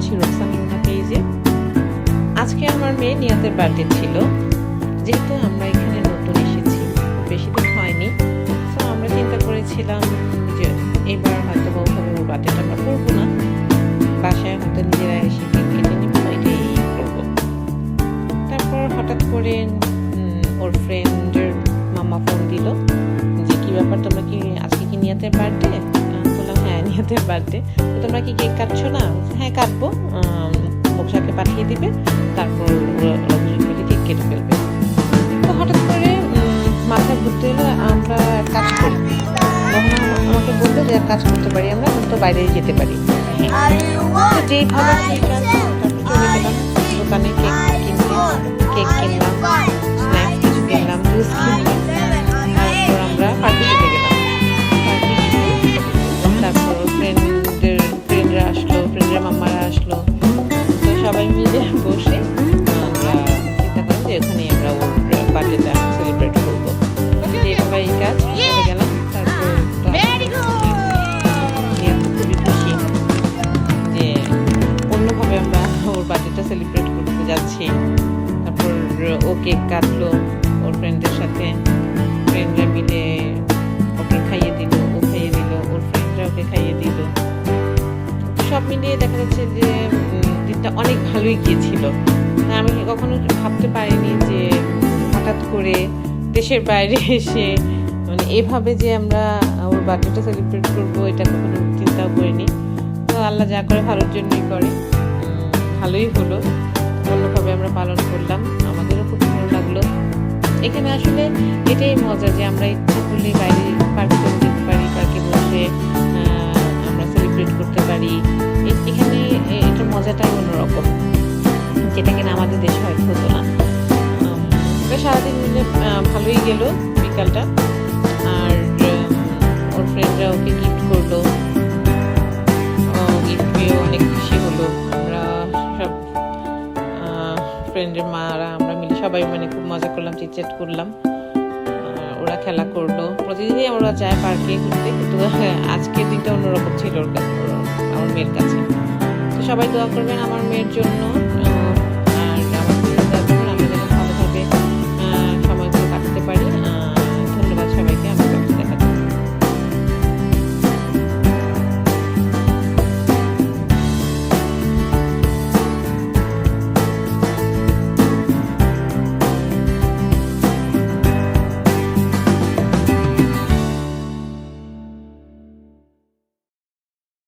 করছি রোকসান রুনা পেজে। আজকে আমার মেয়ে নিয়াতের বার্থডে ছিল। যেহেতু আমরা এখানে নতুন এসেছি, খুব বেশি দিন হয়নি, তো আমরা চিন্তা করেছিলাম যে এবার হয়তো ওভাবে ওর বার্থডেটা আমরা করবো না, বাসায় হয়তো নিজেরা এসে কেক কেটে নিব, এটাই করবো। তারপর হঠাৎ করে ওর ফ্রেন্ডের মামা ফোন দিল যে কী ব্যাপার, তোমরা কি আজকে কি নিয়াতের বার্থডে? বললাম হ্যাঁ নিয়াতের বার্থডে। তো তোমরা কি কেক কাটছো না? হ্যাঁ কাটবো, মোকসাকে পাঠিয়ে দিবে, তারপর ওরা দুজন মিলে কেক কেটে ফেলবে। তো হঠাৎ করে মাথায় ঘুরতে এলো আমরা এক কাজ করি, তখন আমাকে বললো যে এক কাজ করতে পারি, আমরা তো বাইরে যেতে পারি। যেই ভালো সেই কাজ, তারপর চলে গেলাম দোকানে কেক কিনতে, কেক কিনলাম, স্ন্যাক্স কিছু কিনলাম, জুস কিনলাম, তারপর আমরা পার্কে চলে গেলাম। তারপর ফ্রেন্ডরা আসলো, ফ্রেন্ডের মামারা আসলো, তো সবাই মিলে বসে আমরা চিন্তা করলাম যে ওখানে আমরা ওর বার্থডেটা সেলিব্রেট করবো। এইভাবে এই কাজ করে গেলাম। তারপর খুবই খুশি যে অন্যভাবে আমরা ওর বার্থডেটা সেলিব্রেট করতে যাচ্ছি। তারপর ও কেক কাটলো ওর ফ্রেন্ডদের সাথে, ফ্রেন্ডরা মিলে ওকে খাইয়ে দিল, ও খাইয়ে দিল, ওর ফ্রেন্ডরা ওকে খাইয়ে দিল। সব মিলিয়ে দেখা যাচ্ছে যে দিনটা অনেক ভালোই গিয়েছিল। আমি কখনো ভাবতে পারিনি যে হঠাৎ করে দেশের বাইরে এসে মানে এভাবে যে আমরা ওর বার্থডেটা সেলিব্রেট করবো, এটা কখনো চিন্তাও করিনি। তো আল্লাহ যা করে ভালোর জন্যই করে, ভালোই হলো। অন্যভাবে আমরা পালন করলাম, আমাদেরও খুব ভালো লাগলো। এখানে আসলে এটাই মজা যে আমরা ইচ্ছা করলে বাইরে পার্কে চলে যেতে পারি, পার্কে বসে আমরা সেলিব্রেট করতে পারি। এখানে এটার মজাটাই অন্যরকম, যেটা কিনা আমাদের দেশে হয়তো হতো না। সারাদিন মিলে ভালোই গেল বিকালটা। আর ওর ফ্রেন্ডরা ওকে গিফট করলো, গিফট পেয়ে অনেক খুশি হলো। আমরা সব ফ্রেন্ডের মারা আমরা মিলে সবাই মানে খুব মজা করলাম, চিটচ্যাট করলাম, ওরা খেলা করলো। প্রতিদিনই আমরা যাই পার্কে ঘুরতে, কিন্তু আজকের দিনটা অন্যরকম ছিল ওর কাছে, আমার মেয়ের কাছে। তো সবাই দোয়া করবেন আমার মেয়ের জন্য।